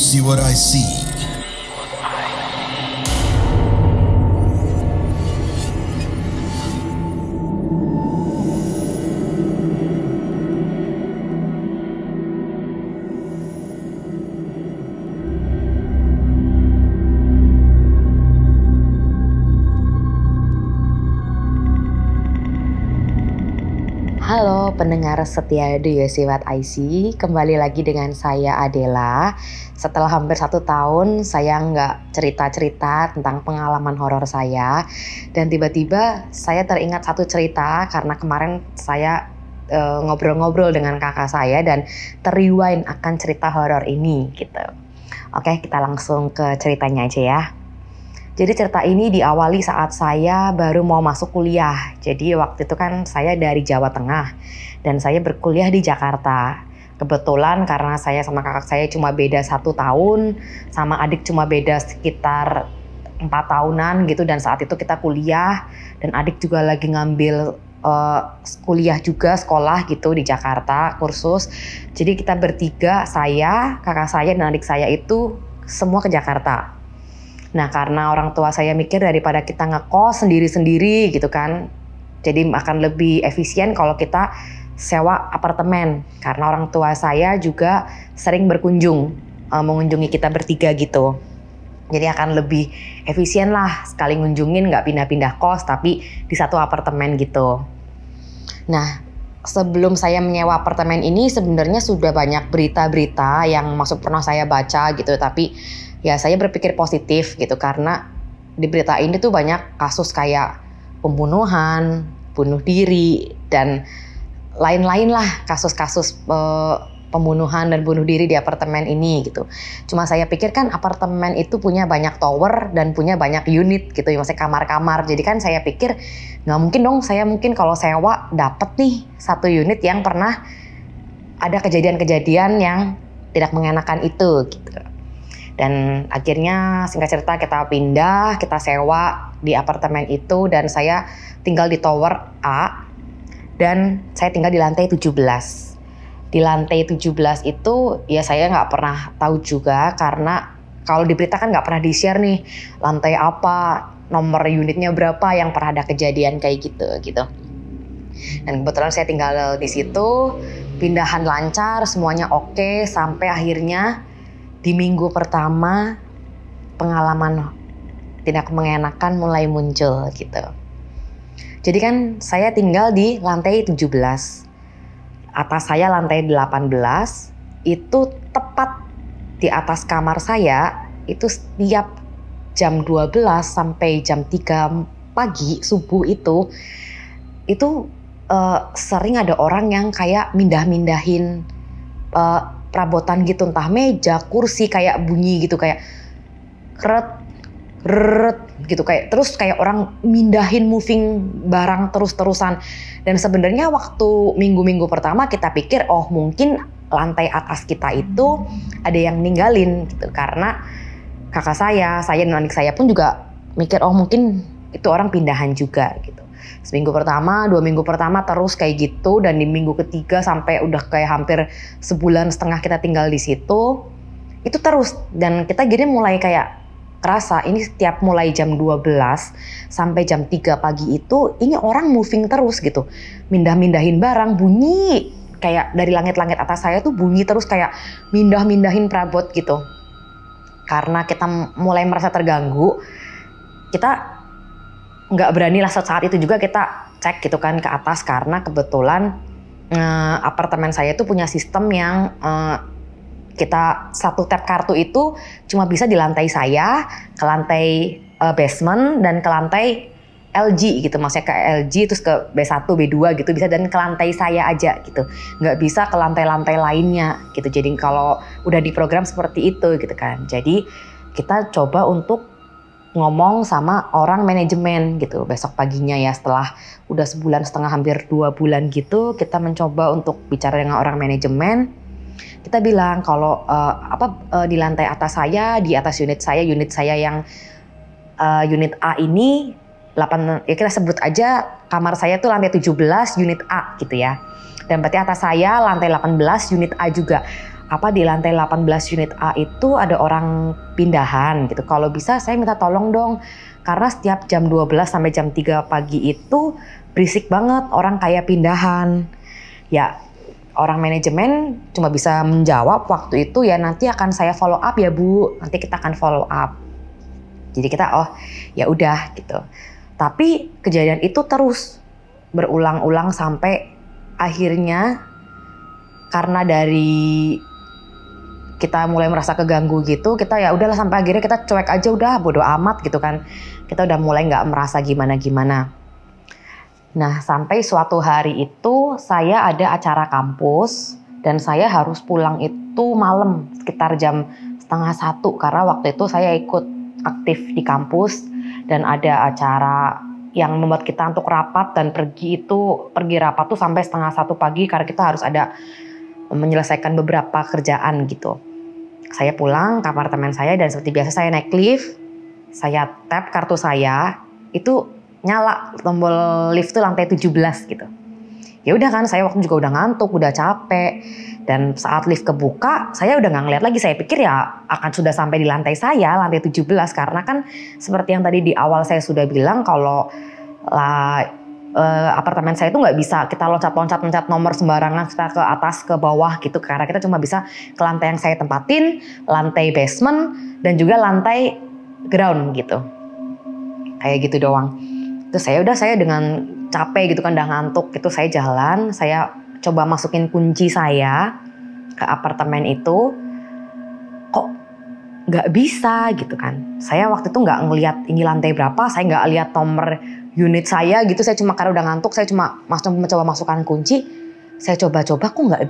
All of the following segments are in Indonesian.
see what I see? Halo pendengar setia Do You See What I See, kembali lagi dengan saya Adela. Setelah hampir 1 tahun saya nggak cerita-cerita tentang pengalaman horor saya, dan tiba-tiba saya teringat satu cerita karena kemarin saya ngobrol-ngobrol dengan kakak saya dan ter-rewind akan cerita horor ini gitu. Oke, kita langsung ke ceritanya aja ya. Jadi cerita ini diawali saat saya baru mau masuk kuliah. Jadi waktu itu kan saya dari Jawa Tengah dan saya berkuliah di Jakarta. Kebetulan karena saya sama kakak saya cuma beda 1 tahun, sama adik cuma beda sekitar 4 tahunan gitu. Dan saat itu kita kuliah dan adik juga lagi ngambil kuliah juga, sekolah gitu di Jakarta, kursus. Jadi kita bertiga, saya, kakak saya dan adik saya itu semua ke Jakarta. Nah karena orang tua saya mikir daripada kita ngekos sendiri-sendiri gitu kan, jadi akan lebih efisien kalau kita sewa apartemen. Karena orang tua saya juga sering berkunjung, mengunjungi kita bertiga gitu. Jadi akan lebih efisien lah, sekali ngunjungin gak pindah-pindah kos tapi di satu apartemen gitu. Nah sebelum saya menyewa apartemen ini sebenarnya sudah banyak berita-berita yang pernah saya baca gitu, tapi ya saya berpikir positif gitu karena di berita ini tuh banyak kasus kayak pembunuhan, bunuh diri dan lain-lain lah, kasus-kasus pembunuhan dan bunuh diri di apartemen ini gitu. Cuma saya pikir kan apartemen itu punya banyak tower dan punya banyak unit gitu, maksudnya kamar-kamar. Jadi kan saya pikir nggak mungkin dong saya kalau sewa dapet nih 1 unit yang pernah ada kejadian-kejadian yang tidak mengenakan itu gitu. Dan akhirnya singkat cerita kita pindah, kita sewa di apartemen itu dan saya tinggal di tower A dan saya tinggal di lantai 17. Di lantai 17 itu ya saya nggak pernah tahu juga karena kalau di berita kan nggak pernah di-share nih lantai apa, nomor unitnya berapa yang pernah ada kejadian kayak gitu. Dan kebetulan saya tinggal di situ, pindahan lancar, semuanya oke, sampai akhirnya di minggu pertama pengalaman tidak mengenakan mulai muncul gitu. Jadi kan saya tinggal di lantai 17. Atas saya lantai 18. Itu tepat di atas kamar saya itu setiap jam 12 sampai jam 3 pagi subuh itu sering ada orang yang kayak mindah-mindahin perabotan gitu, entah meja, kursi, kayak bunyi gitu, kayak keret gitu, kayak terus kayak orang mindahin, moving barang terus-terusan. Dan sebenarnya waktu minggu-minggu pertama kita pikir oh mungkin lantai atas kita itu ada yang ninggalin gitu, karena kakak saya dan adik saya pun juga mikir oh mungkin itu orang pindahan juga gitu. Seminggu pertama, 2 minggu pertama terus kayak gitu, dan di minggu ketiga sampai udah kayak hampir sebulan setengah kita tinggal di situ, itu terus. Dan kita gini mulai kayak kerasa ini setiap mulai jam 12 sampai jam 3 pagi itu ini orang moving terus gitu, mindah-mindahin barang, bunyi kayak dari langit-langit atas saya tuh bunyi terus kayak mindah-mindahin perabot gitu. Karena kita mulai merasa terganggu, kita nggak berani lah saat itu juga kita cek gitu kan ke atas, karena kebetulan apartemen saya itu punya sistem yang kita satu tap kartu itu cuma bisa di lantai saya, ke lantai basement dan ke lantai LG gitu, maksudnya ke LG terus ke B1, B2 gitu bisa, dan ke lantai saya aja gitu, nggak bisa ke lantai-lantai lainnya gitu. Jadi kalau udah diprogram seperti itu gitu kan, jadi kita coba untuk ngomong sama orang manajemen gitu besok paginya ya, setelah udah sebulan setengah hampir 2 bulan gitu kita mencoba untuk bicara dengan orang manajemen. Kita bilang kalau di lantai atas saya, di atas unit saya yang unit A ini 8, ya kita sebut aja kamar saya tuh lantai 17 unit A gitu ya. Dan berarti atas saya lantai 18 unit A juga. di lantai 18 unit A itu ada orang pindahan gitu. Kalau bisa saya minta tolong dong, karena setiap jam 12 sampai jam 3 pagi itu berisik banget orang kayak pindahan. Ya, orang manajemen cuma bisa menjawab waktu itu ya nanti akan saya follow up ya Bu, nanti kita akan follow up. Jadi kita ya udah gitu. Tapi kejadian itu terus berulang-ulang sampai akhirnya karena dari kita mulai merasa keganggu gitu, kita ya udahlah sampai akhirnya kita cuek aja, udah bodo amat gitu kan. Kita udah mulai nggak merasa gimana-gimana. Nah, sampai suatu hari itu saya ada acara kampus dan saya harus pulang itu malam sekitar jam 12:30 karena waktu itu saya ikut aktif di kampus dan ada acara yang membuat kita untuk rapat dan pergi rapat tuh sampai 12:30 pagi karena kita harus ada menyelesaikan beberapa kerjaan gitu. Saya pulang ke apartemen saya dan seperti biasa saya naik lift, saya tap kartu saya, itu nyala tombol lift tuh lantai 17 gitu. Ya udah kan, saya waktu juga udah ngantuk, udah capek. Dan saat lift kebuka, saya udah nggak ngeliat lagi. Saya pikir ya akan sudah sampai di lantai saya, lantai 17. Karena kan seperti yang tadi di awal saya sudah bilang kalau apartemen saya itu nggak bisa kita loncat nomor sembarangan, kita ke atas, ke bawah gitu. Karena kita cuma bisa ke lantai yang saya tempatin, lantai basement, dan juga lantai ground gitu. Kayak gitu doang. Terus saya dengan capek gitu kan, udah ngantuk gitu, saya jalan, saya coba masukin kunci saya ke apartemen itu, kok nggak bisa gitu kan. Saya waktu itu nggak ngelihat ini lantai berapa, saya nggak lihat nomor unit saya gitu, saya cuma karena udah ngantuk, saya cuma mencoba masukkan kunci, saya coba-coba kok nggak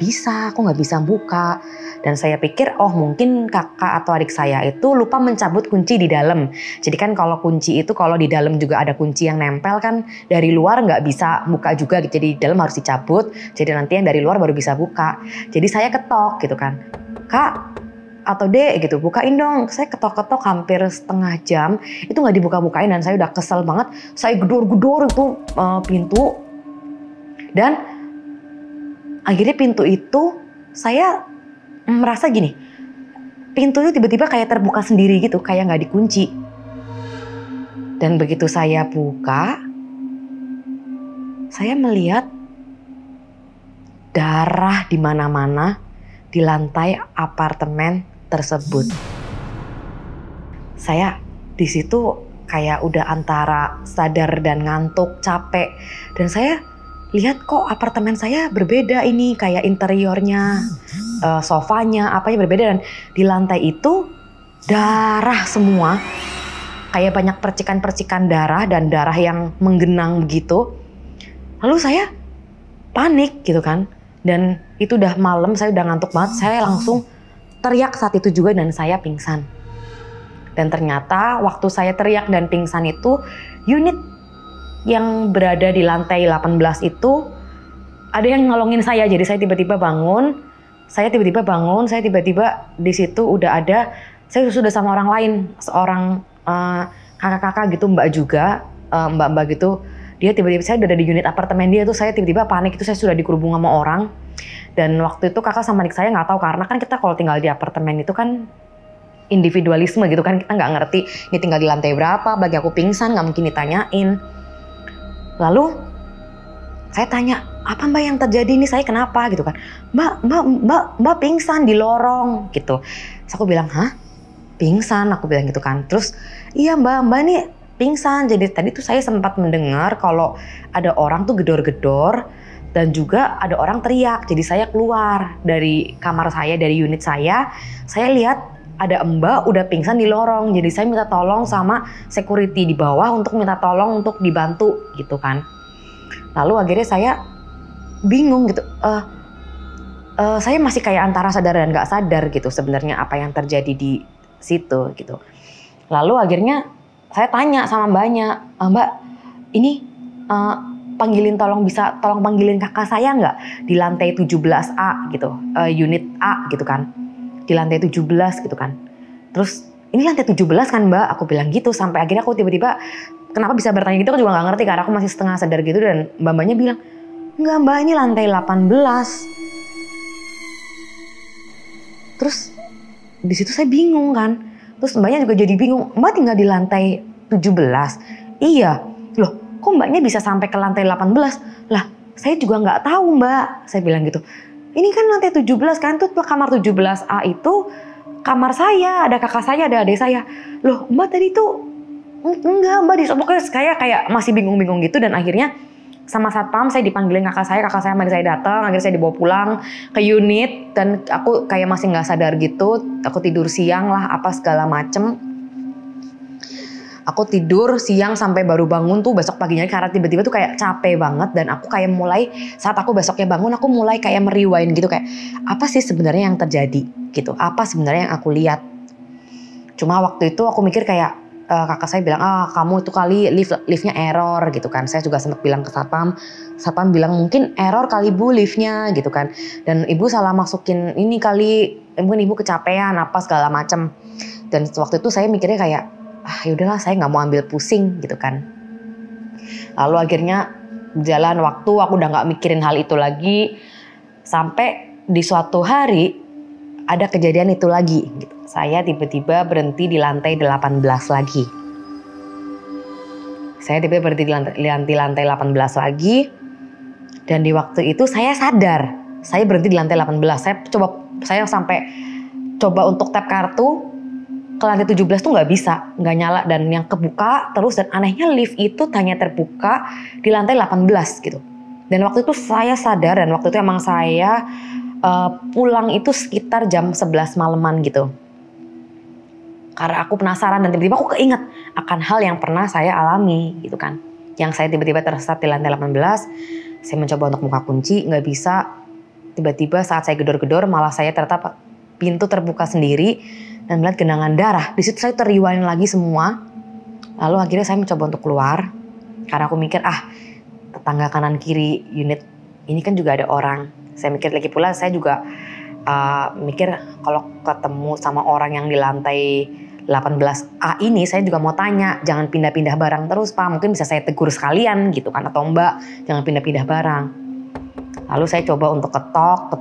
bisa buka. Dan saya pikir mungkin kakak atau adik saya itu lupa mencabut kunci di dalam. Jadi kan kalau kunci itu kalau di dalam juga ada kunci yang nempel kan, dari luar nggak bisa buka juga, jadi di dalam harus dicabut, jadi nanti yang dari luar baru bisa buka. Jadi saya ketok gitu kan, Kak atau Dek gitu, bukain dong. Saya ketok-ketok hampir setengah jam, itu nggak dibuka-bukain dan saya udah kesel banget. Saya gedor-gedor itu pintu dan akhirnya pintu itu saya merasa gini, pintunya tiba-tiba kayak terbuka sendiri gitu, kayak nggak dikunci. Dan begitu saya buka, saya melihat darah di mana-mana di lantai apartemen tersebut. Saya di situ kayak udah antara sadar dan ngantuk, capek, dan saya lihat kok apartemen saya berbeda ini, kayak interiornya, sofanya, apanya berbeda, dan di lantai itu darah semua, kayak banyak percikan-percikan darah dan darah yang menggenang begitu. Lalu saya panik gitu kan, dan itu udah malam, saya udah ngantuk banget, saya langsung teriak saat itu juga dan saya pingsan. Dan ternyata waktu saya teriak dan pingsan itu, unit yang berada di lantai 18 itu ada yang nolongin saya. Jadi saya tiba-tiba bangun, saya tiba-tiba di situ udah ada, saya sudah sama orang lain, seorang kakak-kakak gitu, mbak juga, mbak-mbak gitu. Dia tiba-tiba, saya udah ada di unit apartemen dia tuh, saya tiba-tiba panik, itu saya sudah dikerubung sama orang. Dan waktu itu kakak sama adik saya nggak tahu, karena kan kita kalau tinggal di apartemen itu kan individualisme gitu kan, kita nggak ngerti ini tinggal di lantai berapa, bagi aku pingsan nggak mungkin ditanyain. Lalu saya tanya, apa mbak yang terjadi ini, saya kenapa gitu kan. Mbak pingsan di lorong gitu. Terus aku bilang, hah? Pingsan? Aku bilang gitu kan. Terus, iya mbak ini pingsan. Jadi tadi tuh saya sempat mendengar kalau ada orang tuh gedor-gedor dan juga ada orang teriak. Jadi saya keluar dari kamar saya, dari unit saya lihat ada mbak udah pingsan di lorong. Jadi saya minta tolong sama security di bawah untuk minta tolong untuk dibantu gitu kan. Lalu akhirnya saya bingung gitu. Saya masih kayak antara sadar dan gak sadar gitu sebenarnya apa yang terjadi di situ gitu. Lalu akhirnya saya tanya sama mbaknya, mbak ini tolong panggilin kakak saya nggak di lantai 17A gitu, unit A gitu kan. Di lantai 17 gitu kan. Terus ini lantai 17 kan mbak, aku bilang gitu. Sampai akhirnya aku tiba-tiba kenapa bisa bertanya gitu, aku juga gak ngerti karena aku masih setengah sadar gitu. Dan mbak-mbaknya bilang, enggak mbak, ini lantai 18. Terus di situ saya bingung kan. Terus mbaknya juga jadi bingung. Mbak tinggal di lantai 17? Iya. Loh, kok mbaknya bisa sampai ke lantai 18? Lah, saya juga nggak tahu mbak. Saya bilang gitu. Ini kan lantai 17 kan, tuh kamar 17A itu kamar saya, ada kakak saya, ada adik saya. Loh, mbak tadi tuh enggak, mbak pokoknya saya kayak masih bingung-bingung gitu. Dan akhirnya sama satpam saya dipanggilin kakak saya sama adik saya datang. Akhirnya saya dibawa pulang ke unit dan aku kayak masih nggak sadar gitu. Aku tidur siang lah, apa segala macem. Aku tidur siang sampai baru bangun tuh besok paginya karena tiba-tiba tuh kayak capek banget. Dan aku kayak mulai, saat aku besoknya bangun, aku mulai kayak merewind gitu, kayak apa sih sebenarnya yang terjadi gitu, apa sebenarnya yang aku lihat. Cuma waktu itu aku mikir kayak kakak saya bilang, kamu itu kali liftnya error gitu kan. Saya juga sempat bilang ke satpam bilang mungkin error kali bu liftnya gitu kan. Dan ibu salah masukin ini kali, mungkin ibu kecapean apa segala macam. Dan waktu itu saya mikirnya kayak, yaudahlah saya nggak mau ambil pusing gitu kan. Lalu akhirnya jalan waktu, aku udah nggak mikirin hal itu lagi. Sampai di suatu hari ada kejadian itu lagi gitu. Saya tiba-tiba berhenti di lantai 18 lagi. Saya tiba-tiba berhenti di lantai 18 lagi. Dan di waktu itu saya sadar, saya berhenti di lantai 18. Saya sampai coba untuk tap kartu ke lantai 17 tuh nggak bisa, nggak nyala, dan yang kebuka terus. Dan anehnya lift itu hanya terbuka di lantai 18 gitu. Dan waktu itu saya sadar, dan waktu itu emang saya pulang itu sekitar jam 11 malaman gitu. Karena aku penasaran dan tiba-tiba aku keinget akan hal yang pernah saya alami gitu kan. Yang saya tiba-tiba tersesat di lantai 18, saya mencoba untuk buka kunci, nggak bisa. Tiba-tiba saat saya gedor-gedor malah saya ternyata pintu terbuka sendiri dan melihat genangan darah. Di situ saya rewind lagi semua. Lalu akhirnya saya mencoba untuk keluar karena aku mikir tetangga kanan kiri unit ini kan juga ada orang. Saya mikir lagi pula, saya juga mikir kalau ketemu sama orang yang di lantai 18A ini, saya juga mau tanya, jangan pindah-pindah barang terus pak, mungkin bisa saya tegur sekalian gitu kan, atau mbak jangan pindah-pindah barang. Lalu saya coba untuk ketok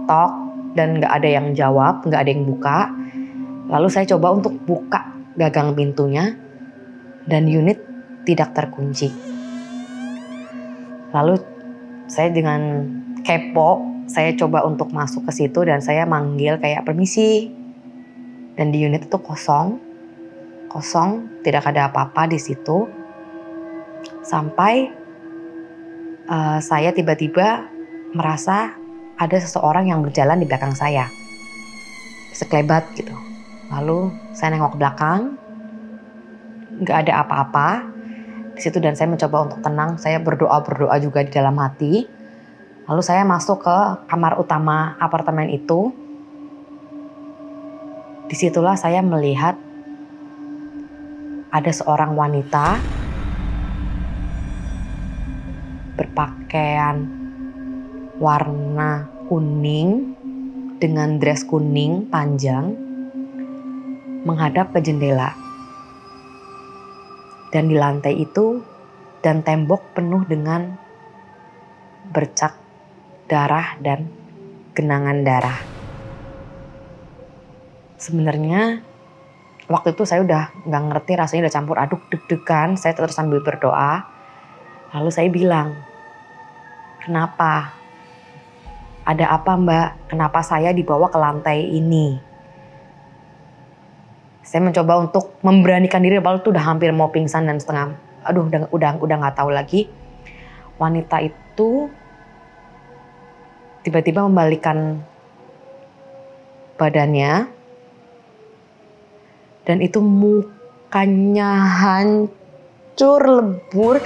dan gak ada yang jawab, gak ada yang buka. Lalu saya coba untuk buka gagang pintunya dan unit tidak terkunci. Lalu saya dengan kepo, saya coba untuk masuk ke situ dan saya manggil kayak permisi. Dan di unit itu kosong, tidak ada apa-apa di situ. Sampai saya tiba-tiba merasa ada seseorang yang berjalan di belakang saya, sekelebat gitu. Lalu saya nengok ke belakang, nggak ada apa-apa di situ dan saya mencoba untuk tenang. Saya berdoa juga di dalam hati. Lalu saya masuk ke kamar utama apartemen itu. Disitulah saya melihat ada seorang wanita berpakaian warna kuning dengan dress kuning panjang menghadap ke jendela. Dan di lantai itu dan tembok penuh dengan bercak darah dan genangan darah. Sebenarnya waktu itu saya udah nggak ngerti, rasanya udah campur aduk, deg-degan. Saya terus sambil berdoa. Lalu saya bilang, kenapa? Ada apa mbak? Kenapa saya dibawa ke lantai ini? Saya mencoba untuk memberanikan diri, padahal itu udah hampir mau pingsan dan setengah. Udah nggak tahu lagi. Wanita itu tiba-tiba membalikkan badannya dan itu mukanya hancur lebur.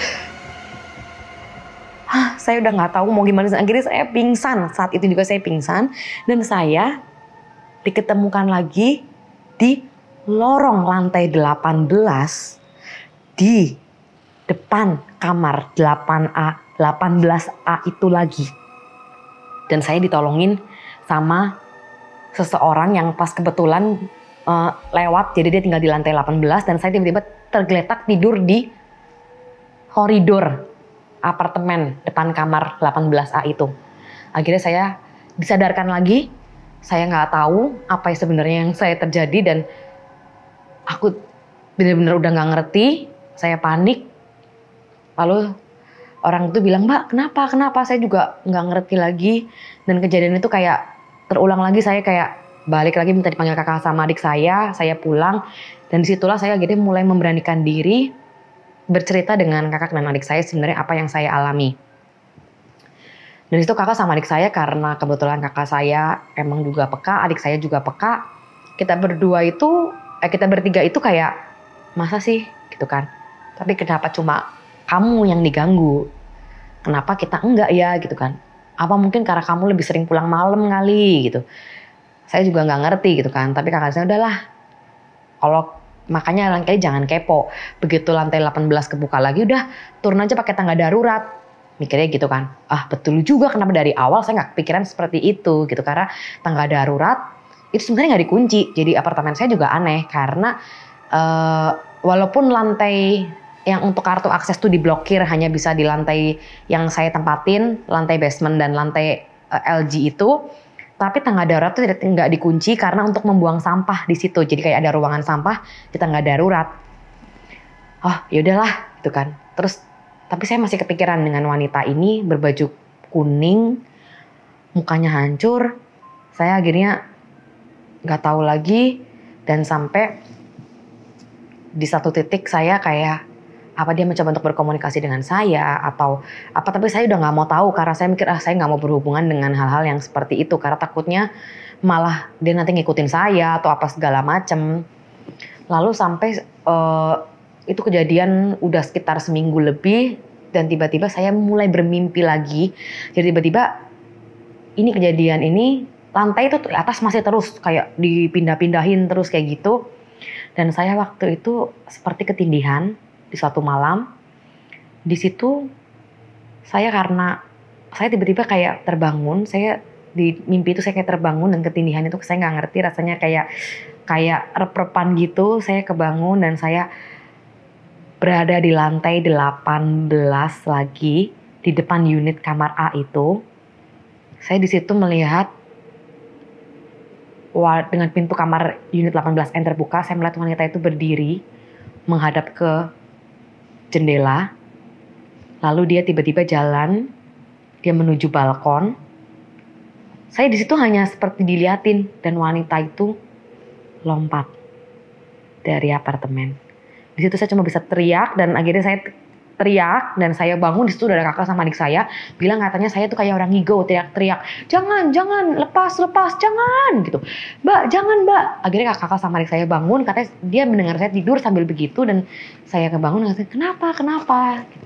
Saya udah nggak tahu mau gimana. Akhirnya saya pingsan. Saat itu juga saya pingsan dan saya diketemukan lagi di lorong lantai 18 di depan kamar 18A itu lagi. Dan saya ditolongin sama seseorang yang pas kebetulan lewat, jadi dia tinggal di lantai 18 dan saya tiba-tiba tergeletak tidur di koridor apartemen depan kamar 18A itu. Akhirnya saya disadarkan lagi, saya nggak tahu apa yang sebenarnya yang saya terjadi dan aku benar-benar udah nggak ngerti, saya panik. Lalu orang itu bilang, "Mbak, kenapa? Saya juga nggak ngerti lagi." Dan kejadian itu kayak terulang lagi, saya kayak balik lagi minta dipanggil kakak sama adik saya pulang. Dan disitulah saya akhirnya mulai memberanikan diri bercerita dengan kakak dan adik saya sebenarnya apa yang saya alami. Dan itu kakak sama adik saya karena kebetulan kakak saya emang juga peka, adik saya juga peka. Kita bertiga itu kayak, masa sih gitu kan. Tapi kenapa cuma kamu yang diganggu? Kenapa kita enggak ya gitu kan? Apa mungkin karena kamu lebih sering pulang malam kali gitu. Saya juga nggak ngerti gitu kan. Tapi kakak saya udahlah. Makanya lain kali jangan kepo. Begitu lantai 18 kebuka lagi udah turun aja pakai tangga darurat. Mikirnya gitu kan, betul juga kenapa dari awal saya nggak kepikiran seperti itu gitu. Karena tangga darurat itu sebenarnya nggak dikunci. Jadi apartemen saya juga aneh karena walaupun lantai yang untuk kartu akses tuh diblokir hanya bisa di lantai yang saya tempatin, lantai basement dan lantai LG itu. Tapi tangga darurat tuh nggak dikunci karena untuk membuang sampah di situ. Jadi kayak ada ruangan sampah di tangga darurat. Ya udahlah gitu kan. Terus tapi saya masih kepikiran dengan wanita ini berbaju kuning, mukanya hancur. Saya akhirnya nggak tahu lagi dan sampai di satu titik saya kayak apa dia mencoba untuk berkomunikasi dengan saya atau apa, tapi saya udah nggak mau tahu karena saya mikir saya nggak mau berhubungan dengan hal-hal yang seperti itu karena takutnya malah dia nanti ngikutin saya atau apa segala macem. Lalu sampai itu kejadian udah sekitar seminggu lebih dan tiba-tiba saya mulai bermimpi lagi. Jadi tiba-tiba ini kejadian ini lantai itu atas masih terus kayak dipindah-pindahin terus kayak gitu. Dan saya waktu itu seperti ketindihan di suatu malam. Di situ saya karena saya tiba-tiba kayak terbangun, saya di mimpi itu saya kayak terbangun dan ketindihan itu saya nggak ngerti rasanya kayak rep-repan gitu. Saya kebangun dan saya berada di lantai 18 lagi di depan unit kamar A itu. Saya di situ melihat dengan pintu kamar unit 18 yang terbuka, saya melihat wanita itu berdiri menghadap ke jendela. Lalu dia tiba-tiba jalan, dia menuju balkon. Saya di situ hanya seperti diliatin dan wanita itu lompat dari apartemen. Di situ saya cuma bisa teriak dan akhirnya saya teriak dan saya bangun. Di situ udah ada kakak sama adik saya bilang katanya saya tuh kayak orang ngigo, teriak-teriak, jangan lepas jangan gitu, mbak jangan mbak. Akhirnya kakak sama adik saya bangun, katanya dia mendengar saya tidur sambil begitu dan saya kebangun dan katanya kenapa gitu.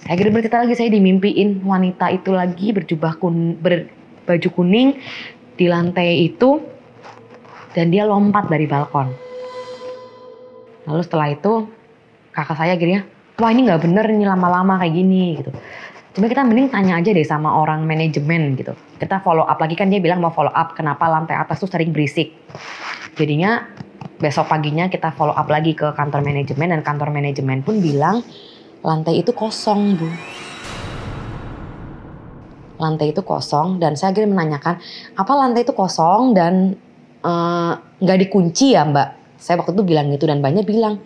Saya akhirnya bercerita lagi, saya dimimpiin wanita itu lagi berbaju kuning di lantai itu dan dia lompat dari balkon. Lalu setelah itu kakak saya akhirnya, wah ini nggak bener ini lama-lama kayak gini gitu. Coba kita mending tanya aja deh sama orang manajemen gitu. Kita follow up lagi, kan dia bilang mau follow up kenapa lantai atas tuh sering berisik. Jadinya besok paginya kita follow up lagi ke kantor manajemen dan kantor manajemen pun bilang lantai itu kosong bu. Lantai itu kosong dan saya akhirnya menanyakan apa lantai itu kosong dan nggak dikunci ya mbak. Saya waktu itu bilang gitu dan banyak bilang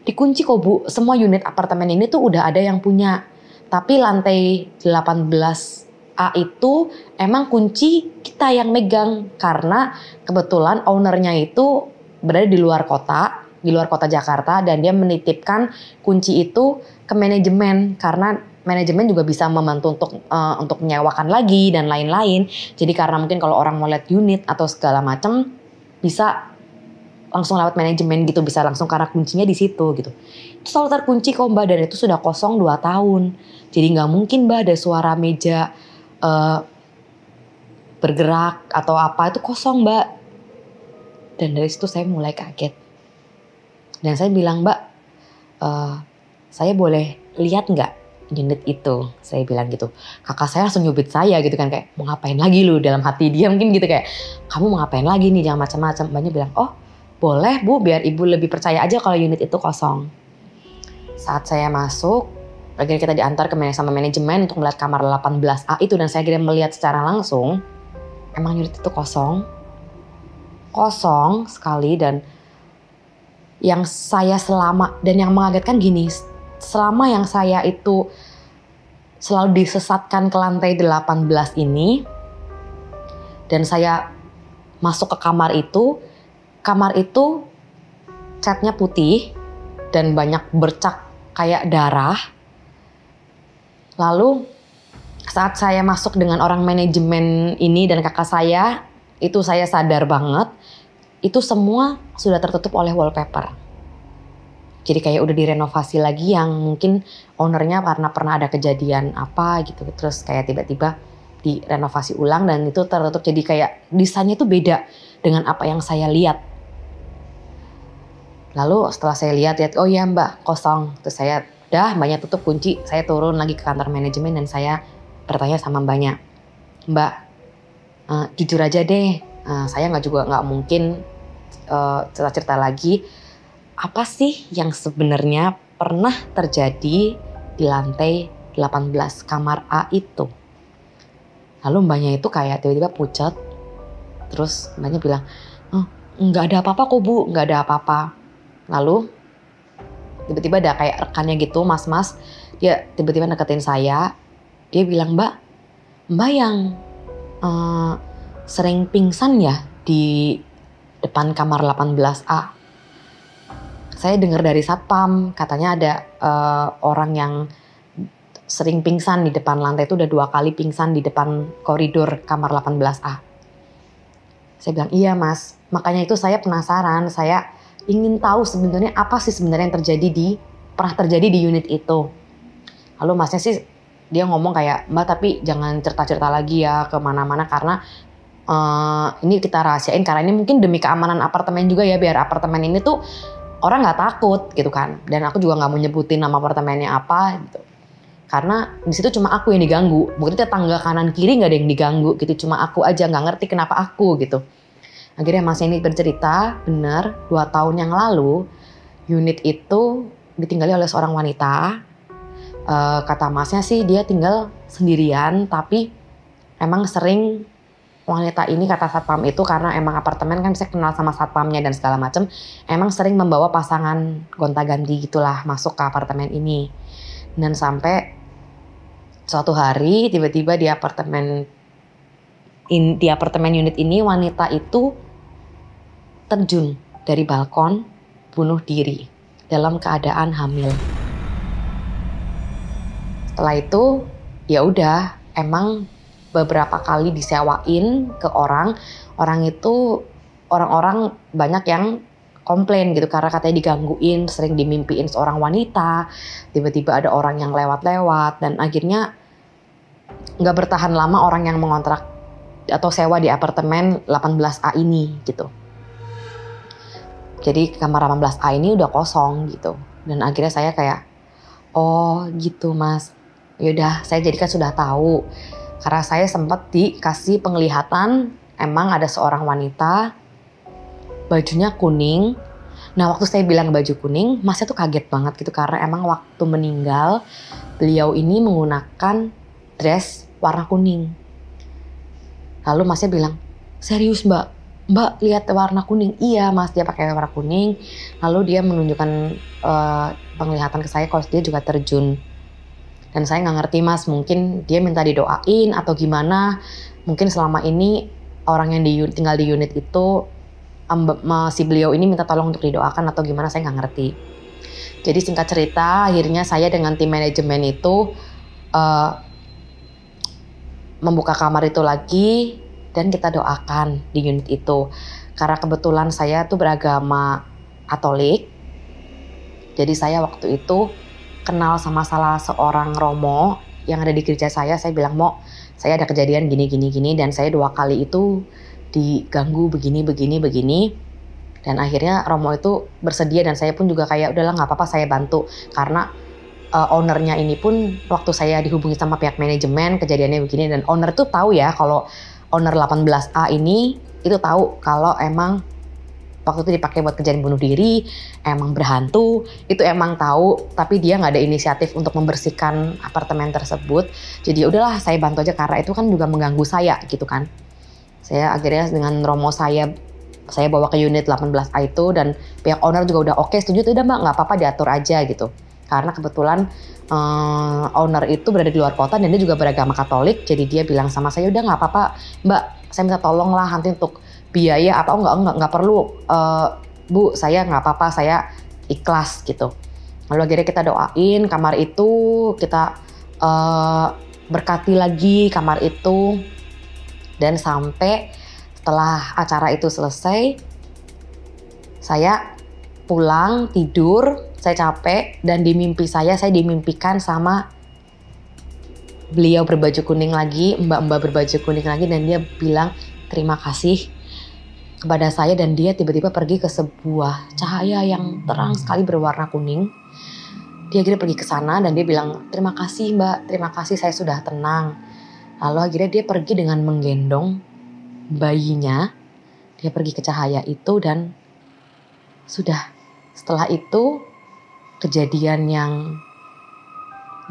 dikunci kok bu, semua unit apartemen ini tuh udah ada yang punya. Tapi lantai 18A itu emang kunci kita yang megang karena kebetulan ownernya itu berada di luar kota Jakarta dan dia menitipkan kunci itu ke manajemen karena manajemen juga bisa membantu untuk menyewakan lagi dan lain-lain. Jadi karena mungkin kalau orang mau lihat unit atau segala macam bisa langsung lewat manajemen gitu, bisa langsung karena kuncinya di situ gitu. Itu selalu terkunci kok mbak dan itu sudah kosong 2 tahun. Jadi nggak mungkin mbak ada suara meja bergerak atau apa, itu kosong mbak. Dan dari situ saya mulai kaget. Dan saya bilang mbak, saya boleh lihat nggak unit itu? Saya bilang gitu. Kakak saya langsung nyubit saya gitu kan, kayak mau ngapain lagi lu, dalam hati dia mungkin gitu kayak kamu mau ngapain lagi nih, jangan macam-macam. Mbaknya bilang boleh bu, biar ibu lebih percaya aja kalau unit itu kosong. Saat saya masuk, akhirnya kita diantar sama manajemen untuk melihat kamar 18A itu dan saya akhirnya melihat secara langsung emang unit itu kosong sekali. Dan yang saya dan yang mengagetkan gini, selama yang saya itu selalu disesatkan ke lantai 18 ini, dan saya masuk ke kamar itu catnya putih dan banyak bercak kayak darah. Lalu saat saya masuk dengan orang manajemen ini dan kakak saya, itu saya sadar banget, itu semua sudah tertutup oleh wallpaper. Jadi kayak udah direnovasi lagi, yang mungkin ownernya karena pernah ada kejadian apa gitu. Terus kayak tiba-tiba direnovasi ulang dan itu tertutup. Jadi kayak desainnya tuh beda dengan apa yang saya lihat. Lalu setelah saya lihat, oh iya mbak, kosong. Terus saya, mbaknya tutup kunci. Saya turun lagi ke kantor manajemen dan saya bertanya sama mbaknya, mbak, jujur aja deh, saya nggak mungkin cerita-cerita lagi, apa sih yang sebenarnya pernah terjadi di lantai 18 kamar A itu. Lalu mbaknya itu kayak tiba-tiba pucat. Terus mbaknya bilang, nggak ada apa-apa kok bu, nggak ada apa-apa. Lalu tiba-tiba ada kayak rekannya gitu, mas-mas, dia tiba-tiba deketin saya. Dia bilang, mbak yang sering pingsan ya di depan kamar 18A. Saya dengar dari satpam, katanya ada orang yang sering pingsan di depan lantai itu, udah 2 kali pingsan di depan koridor kamar 18A. Saya bilang, iya mas, makanya itu saya penasaran, saya ingin tahu sebenarnya apa sih sebenarnya yang pernah terjadi di unit itu. Lalu masnya sih dia ngomong kayak, mbak tapi jangan cerita-cerita lagi ya kemana-mana karena ini kita rahasiain, karena ini mungkin demi keamanan apartemen juga ya, biar apartemen ini tuh orang nggak takut gitu kan. Dan aku juga nggak mau nyebutin nama apartemennya apa gitu, karena di situ cuma aku yang diganggu, mungkin tetangga kanan kiri nggak ada yang diganggu gitu, cuma aku aja nggak ngerti kenapa aku gitu. Akhirnya mas ini bercerita, benar 2 tahun yang lalu unit itu ditinggali oleh seorang wanita. Kata masnya sih dia tinggal sendirian, tapi emang sering wanita ini, kata satpam itu, karena emang apartemen kan bisa kenal sama satpamnya dan segala macem, emang sering membawa pasangan gonta-ganti gitulah masuk ke apartemen ini. Dan sampai suatu hari tiba-tiba di apartemen unit ini wanita itu terjun dari balkon bunuh diri dalam keadaan hamil. Setelah itu ya udah, emang beberapa kali disewain ke orang itu, orang-orang banyak yang komplain gitu karena katanya digangguin, sering dimimpiin seorang wanita, tiba-tiba ada orang yang lewat-lewat, dan akhirnya nggak bertahan lama orang yang mengontrak atau sewa di apartemen 18A ini gitu. Jadi kamar 18A ini udah kosong gitu, dan akhirnya saya kayak, oh gitu mas, yaudah saya jadikan sudah tahu. Karena saya sempat dikasih penglihatan, emang ada seorang wanita, bajunya kuning. Nah waktu saya bilang baju kuning, masnya tuh kaget banget gitu, karena emang waktu meninggal beliau ini menggunakan dress warna kuning. Lalu masnya bilang, serius mbak lihat warna kuning? Iya mas, dia pakai warna kuning. Lalu dia menunjukkan penglihatan ke saya kalau dia juga terjun. Dan saya nggak ngerti mas, mungkin dia minta didoain atau gimana. Mungkin selama ini orang yang tinggal di unit itu, si beliau ini minta tolong untuk didoakan atau gimana, saya nggak ngerti. Jadi singkat cerita, akhirnya saya dengan tim manajemen itu membuka kamar itu lagi dan kita doakan di unit itu. Karena kebetulan saya tuh beragama Katolik, jadi saya waktu itu kenal sama salah seorang romo yang ada di gereja saya bilang, Mo, saya ada kejadian gini, dan saya 2 kali itu diganggu begini. Dan akhirnya romo itu bersedia, dan saya pun juga kayak, udahlah nggak apa-apa saya bantu. Karena ownernya ini pun waktu saya dihubungi sama pihak manajemen, kejadiannya begini, dan owner tuh tahu ya, kalau owner 18A ini itu tahu kalau emang waktu itu dipakai buat kejadian bunuh diri, emang berhantu, itu emang tahu, tapi dia nggak ada inisiatif untuk membersihkan apartemen tersebut. Jadi udahlah saya bantu aja, karena itu kan juga mengganggu saya gitu kan. Saya akhirnya dengan romo saya bawa ke unit 18A itu, dan pihak owner juga udah oke, setuju, udah Mbak, nggak apa-apa, diatur aja gitu. Karena kebetulan owner itu berada di luar kota dan dia juga beragama Katolik, jadi dia bilang sama saya, udah nggak apa-apa Mbak, saya minta tolong lah nanti untuk biaya apa, nggak perlu Bu, saya nggak apa-apa, saya ikhlas gitu. Lalu akhirnya kita doain kamar itu, kita berkati lagi kamar itu, dan sampai setelah acara itu selesai, saya pulang tidur, saya capek, dan di mimpi saya dimimpikan sama beliau berbaju kuning lagi, mbak-mbak berbaju kuning lagi, dan dia bilang terima kasih kepada saya, dan dia tiba-tiba pergi ke sebuah cahaya yang terang sekali berwarna kuning. Dia akhirnya pergi ke sana dan dia bilang, terima kasih Mbak, terima kasih, saya sudah tenang. Lalu akhirnya dia pergi dengan menggendong bayinya, dia pergi ke cahaya itu, dan sudah. Setelah itu kejadian yang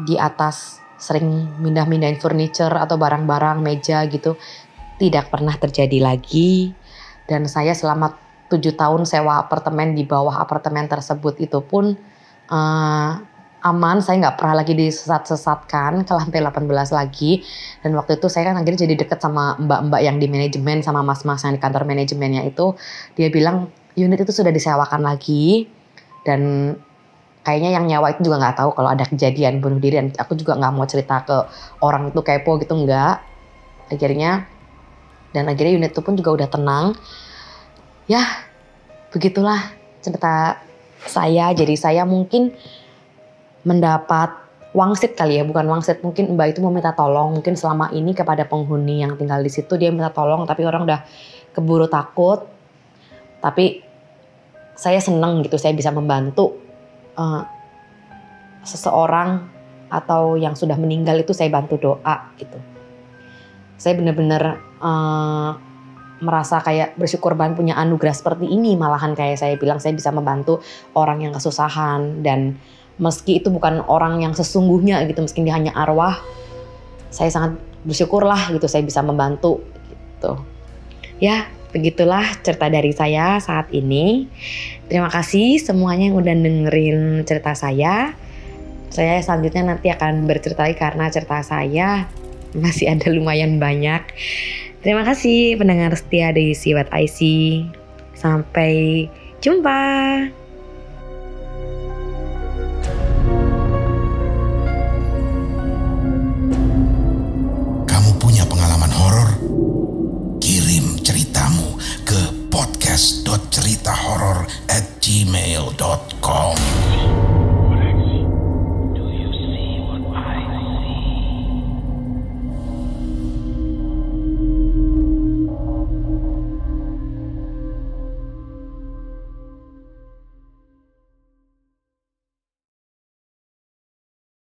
di atas sering mindah-mindahin furniture atau barang-barang meja gitu tidak pernah terjadi lagi. Dan saya selama 7 tahun sewa apartemen di bawah apartemen tersebut itu pun aman. Saya nggak pernah lagi disesat-sesatkan ke lantai 18 lagi. Dan waktu itu saya kan akhirnya jadi deket sama mbak-mbak yang di manajemen, sama mas-mas yang di kantor manajemennya itu. Dia bilang unit itu sudah disewakan lagi, dan kayaknya yang nyawa itu juga nggak tahu kalau ada kejadian bunuh diri. Dan aku juga nggak mau cerita ke orang itu, kepo gitu, nggak. Akhirnya unit itu pun juga udah tenang. Ya, begitulah cerita saya. Jadi saya mungkin mendapat wangsit kali ya, bukan wangsit. Mungkin mbak itu mau minta tolong, mungkin selama ini kepada penghuni yang tinggal di situ dia minta tolong, tapi orang udah keburu takut. Tapi saya seneng gitu, saya bisa membantu seseorang atau yang sudah meninggal itu, saya bantu doa gitu. Saya benar-benar merasa kayak bersyukur banget punya anugerah seperti ini. Malahan kayak saya bilang, saya bisa membantu orang yang kesusahan, dan meski itu bukan orang yang sesungguhnya gitu, meski dia hanya arwah, saya sangat bersyukur lah gitu, saya bisa membantu gitu. Ya, begitulah cerita dari saya saat ini. Terima kasih semuanya yang udah dengerin cerita saya. Saya selanjutnya nanti akan bercerita lagi karena cerita saya masih ada lumayan banyak. Terima kasih pendengar setia di See What I See. Sampai jumpa. Kamu punya pengalaman horor? Kirim ceritamu ke podcast.ceritahoror@gmail.com.